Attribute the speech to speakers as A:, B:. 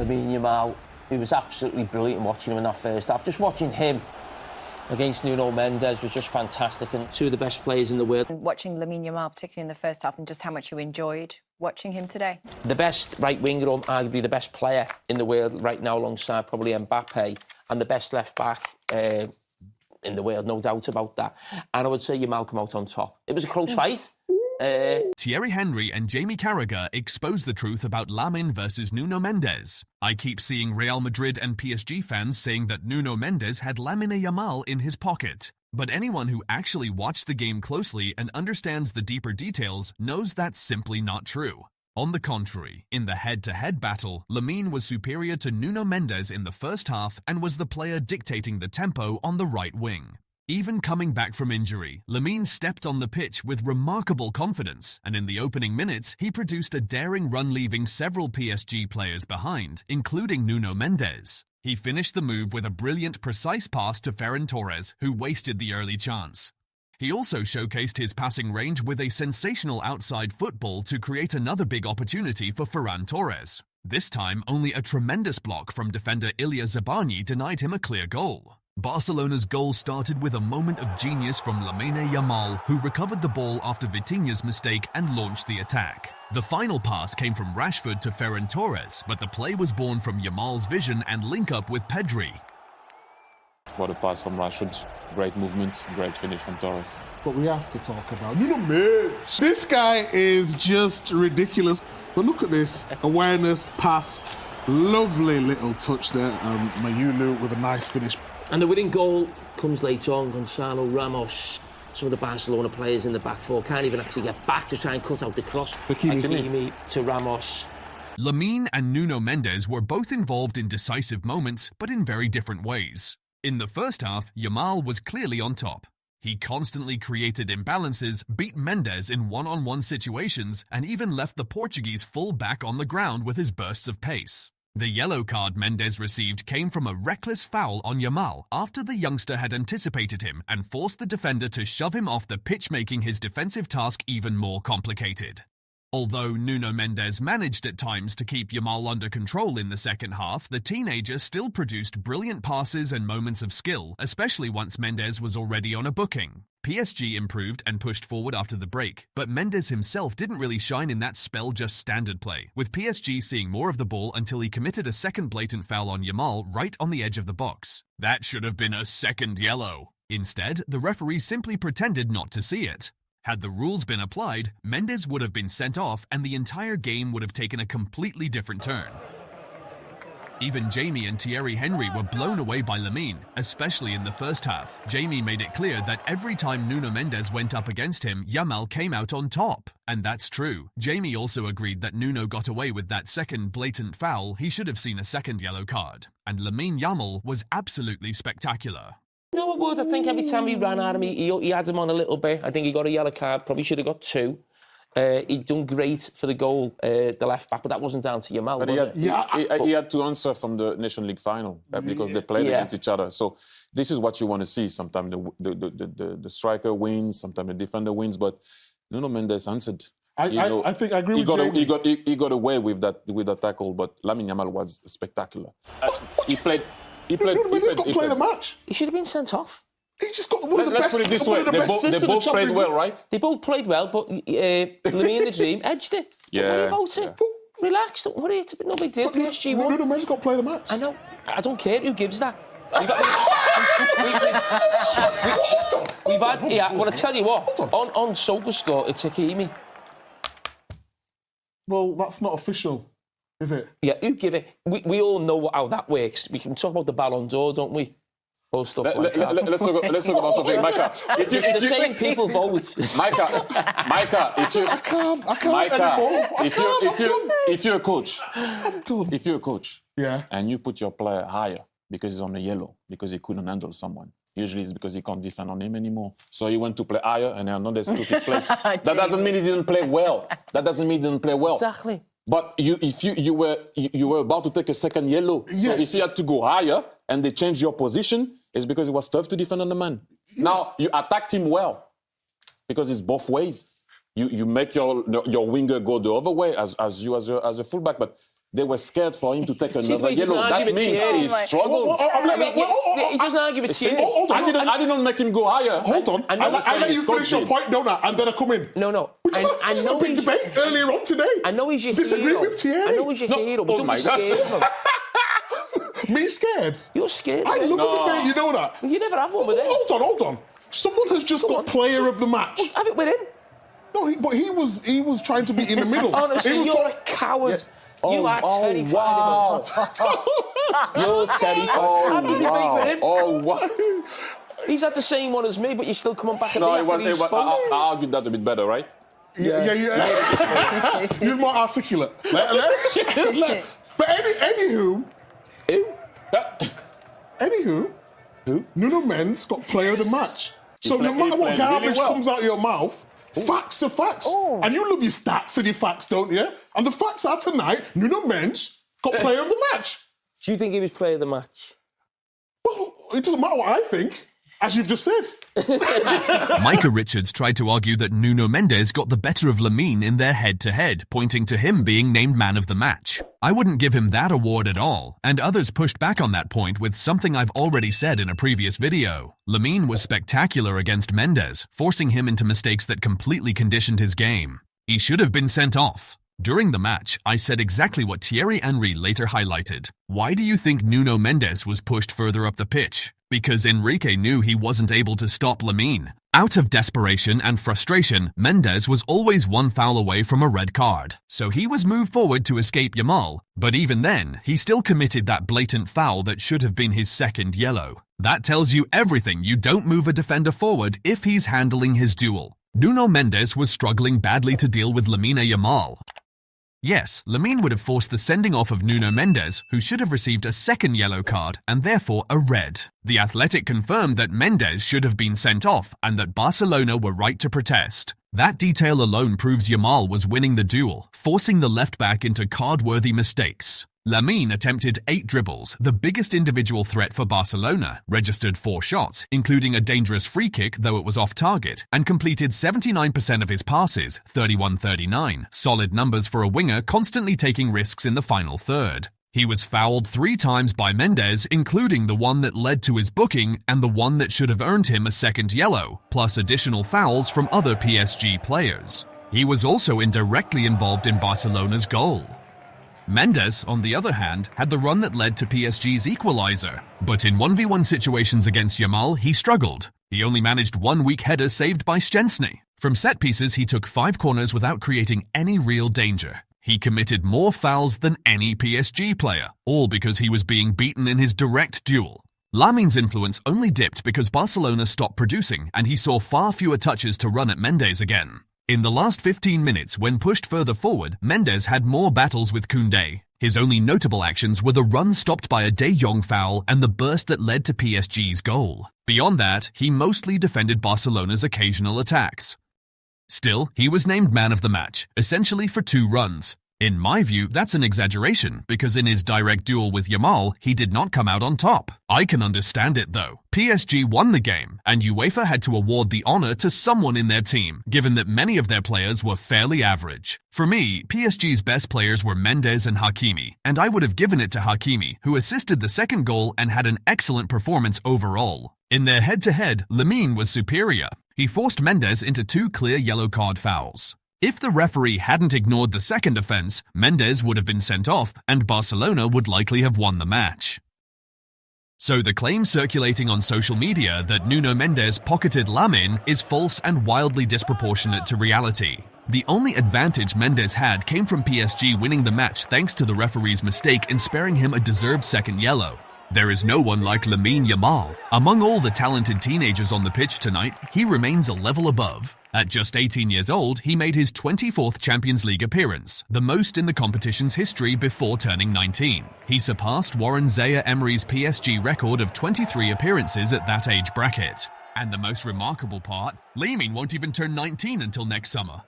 A: Lamine Yamal, he was absolutely brilliant watching him in that first half. Just watching him against Nuno Mendes was just fantastic, and two of the best players in the world.
B: Watching Lamine Yamal, particularly in the first half, and just how much you enjoyed watching him today.
A: The best right winger, arguably the best player in the world right now, alongside probably Mbappe, and the best left back in the world, no doubt about that. And I would say Yamal come out on top. It was a close fight.
C: Thierry Henry and Jamie Carragher exposed the truth about Lamine versus Nuno Mendes. I keep seeing Real Madrid and PSG fans saying that Nuno Mendes had Lamine Yamal in his pocket. But anyone who actually watched the game closely and understands the deeper details knows that's simply not true. On the contrary, in the head-to-head battle, Lamine was superior to Nuno Mendes in the first half and was the player dictating the tempo on the right wing. Even coming back from injury, Lamine stepped on the pitch with remarkable confidence, and in the opening minutes, he produced a daring run leaving several PSG players behind, including Nuno Mendes. He finished the move with a brilliant, precise pass to Ferran Torres, who wasted the early chance. He also showcased his passing range with a sensational outside football to create another big opportunity for Ferran Torres. This time, only a tremendous block from defender Ilya Zabani denied him a clear goal. Barcelona's goal started with a moment of genius from Lamine Yamal, who recovered the ball after Vitinha's mistake and launched the attack. The final pass came from Rashford to Ferran Torres, but the play was born from Yamal's vision and link-up with Pedri.
D: What a pass from Rashford. Great movement, great finish from Torres.
E: But we have to talk about Nuno Mendes. This guy is just ridiculous. But look at this. Awareness, pass, lovely little touch there. Mayulu with a nice finish.
A: And the winning goal comes later on. Gonzalo Ramos, some of the Barcelona players in the back four can't even actually get back to try and cut out the cross. Hakimi to Ramos.
C: Lamine and Nuno Mendes were both involved in decisive moments, but in very different ways. In the first half, Yamal was clearly on top. He constantly created imbalances, beat Mendes in one-on-one situations, and even left the Portuguese full back on the ground with his bursts of pace. The yellow card Mendes received came from a reckless foul on Yamal after the youngster had anticipated him and forced the defender to shove him off the pitch, making his defensive task even more complicated. Although Nuno Mendes managed at times to keep Yamal under control in the second half, the teenager still produced brilliant passes and moments of skill, especially once Mendes was already on a booking. PSG improved and pushed forward after the break, but Mendes himself didn't really shine in that spell just standard play, with PSG seeing more of the ball until he committed a second blatant foul on Yamal right on the edge of the box. That should have been a second yellow. Instead, the referee simply pretended not to see it. Had the rules been applied, Mendes would have been sent off and the entire game would have taken a completely different turn. Even Jamie and Thierry Henry were blown away by Lamine, especially in the first half. Jamie made it clear that every time Nuno Mendes went up against him, Yamal came out on top. And that's true. Jamie also agreed that Nuno got away with that second blatant foul. He should have seen a second yellow card. And Lamine Yamal was absolutely spectacular.
A: No, I would. I think every time he ran at him, he had him on a little bit. I think he got a yellow card. Probably should have got two. He'd done great for the goal, the left back, but that wasn't down to Yamal, was it?
D: He had to answer from the Nation League final because they played against each other. So this is what you want to see. Sometimes the striker wins, sometimes the defender wins, but Nuno Mendes answered.
E: I think I agree with Jamie.
D: He got away with that tackle, but Lamine Yamal was spectacular. He played.
E: Nuno Mendes got play of the match.
A: He should have been sent off.
E: He just got one of the
D: Let's
E: best.
D: put it this way: they both played well, right?
A: They both played well, but Lamine the Dream edged it. Don't worry about it. Relax, don't worry. It's no big deal. PSG won.
E: Nuno Mendes got play of the match.
A: I know. I don't care who gives that. We've had. Yeah, well, I tell you what. On SofaScore, it's Hakimi.
E: Well, that's not official, is it?
A: Yeah, who give it? We all know how that works. We can talk about the Ballon d'Or, don't we? Or stuff like that.
D: Let's talk about something, Micah.
A: The same people vote.
D: Micah,
E: I can't anymore.
D: if you're a coach,
E: I'm done.
D: if you're a coach,
E: Yeah.
D: and you put your player higher because he's on a yellow, because he couldn't handle someone. Usually it's because he can't defend on him anymore. So he went to play higher, and Hernandez took his place. That doesn't mean he didn't play well.
A: Exactly.
D: But if you were about to take a second yellow,
E: Yes.
D: so if you had to go higher and they changed your position, it's because it was tough to defend on the man. Yeah. Now you attacked him well because it's both ways. You make your winger go the other way as a fullback, but they were scared for him to take
A: See,
D: another
A: but he doesn't
D: yellow. That
A: argue with
D: means
A: Thierry.
D: he struggled.
A: He doesn't argue with
D: See,
A: Thierry.
D: I didn't make him go higher.
E: Hold on.
A: I know
E: I
A: what you're
E: let you
D: saying.
E: finish your point, don't I? And then I come in.
A: No.
E: We just had a big debate earlier on today.
A: I know he's your
E: Disagree
A: hero.
E: with Thierry.
A: I know he's your hero, but
D: oh
A: don't
D: my
A: be
D: gosh.
A: scared of him.
E: Me scared?
A: You're scared.
E: I
A: of him.
E: love a debate, you know that.
A: You never have one with him.
E: Hold on. Someone has just got player of the match.
A: Have it with him.
E: No, but he was trying to be in the middle.
A: Honestly,
E: He was
A: you're a coward. You are terrified of him. You're terrified. Have the debate with him.
D: Oh, wow.
A: He's had the same one as me, but you're still coming back at me
D: No,
A: after he's spun.
D: I argued that a bit better, right?
E: Yeah. You're more articulate. But anywho, who? Nuno Mendes got player of the match. So no matter what garbage comes out of your mouth, facts are facts. And you love your stats and your facts, don't you? And the facts are tonight, Nuno Mendes got player of the match.
A: Do you think he was player of the match?
E: Well, it doesn't matter what I think, as you've just said.
C: Micah Richards tried to argue that Nuno Mendes got the better of Lamine in their head-to-head, pointing to him being named man of the match. I wouldn't give him that award at all, and others pushed back on that point with something I've already said in a previous video. Lamine was spectacular against Mendes, forcing him into mistakes that completely conditioned his game. He should have been sent off. During the match, I said exactly what Thierry Henry later highlighted. Why do you think Nuno Mendes was pushed further up the pitch? Because Enrique knew he wasn't able to stop Lamine. Out of desperation and frustration, Mendes was always one foul away from a red card, so he was moved forward to escape Yamal, but even then, he still committed that blatant foul that should have been his second yellow. That tells you everything. You don't move a defender forward if he's handling his duel. Nuno Mendes was struggling badly to deal with Lamine Yamal. Yes, Lamine would have forced the sending off of Nuno Mendes, who should have received a second yellow card and therefore a red. The Athletic confirmed that Mendes should have been sent off and that Barcelona were right to protest. That detail alone proves Yamal was winning the duel, forcing the left-back into card-worthy mistakes. Lamine attempted 8 dribbles, the biggest individual threat for Barcelona, registered 4 shots, including a dangerous free kick though it was off target, and completed 79% of his passes, 31-39, solid numbers for a winger constantly taking risks in the final third. He was fouled 3 times by Mendes, including the one that led to his booking and the one that should have earned him a second yellow, plus additional fouls from other PSG players. He was also indirectly involved in Barcelona's goal. Mendes, on the other hand, had the run that led to PSG's equaliser, but in 1v1 situations against Yamal, he struggled. He only managed 1 weak header saved by Szczęsny. From set pieces, he took 5 corners without creating any real danger. He committed more fouls than any PSG player, all because he was being beaten in his direct duel. Lamine's influence only dipped because Barcelona stopped producing and he saw far fewer touches to run at Mendes again. In the last 15 minutes, when pushed further forward, Mendes had more battles with Koundé. His only notable actions were the run stopped by a De Jong foul and the burst that led to PSG's goal. Beyond that, he mostly defended Barcelona's occasional attacks. Still, he was named man of the match, essentially for 2 runs. In my view, that's an exaggeration, because in his direct duel with Yamal, he did not come out on top. I can understand it though. PSG won the game, and UEFA had to award the honour to someone in their team, given that many of their players were fairly average. For me, PSG's best players were Mendes and Hakimi, and I would have given it to Hakimi, who assisted the second goal and had an excellent performance overall. In their head-to-head, Lamine was superior. He forced Mendes into 2 clear yellow card fouls. If the referee hadn't ignored the second offence, Mendes would have been sent off and Barcelona would likely have won the match. So the claim circulating on social media that Nuno Mendes pocketed Lamine is false and wildly disproportionate to reality. The only advantage Mendes had came from PSG winning the match thanks to the referee's mistake in sparing him a deserved second yellow. There is no one like Lamine Yamal. Among all the talented teenagers on the pitch tonight, he remains a level above. At just 18 years old, he made his 24th Champions League appearance, the most in the competition's history before turning 19. He surpassed Warren Zaïre-Emery's PSG record of 23 appearances at that age bracket. And the most remarkable part, Lamine won't even turn 19 until next summer.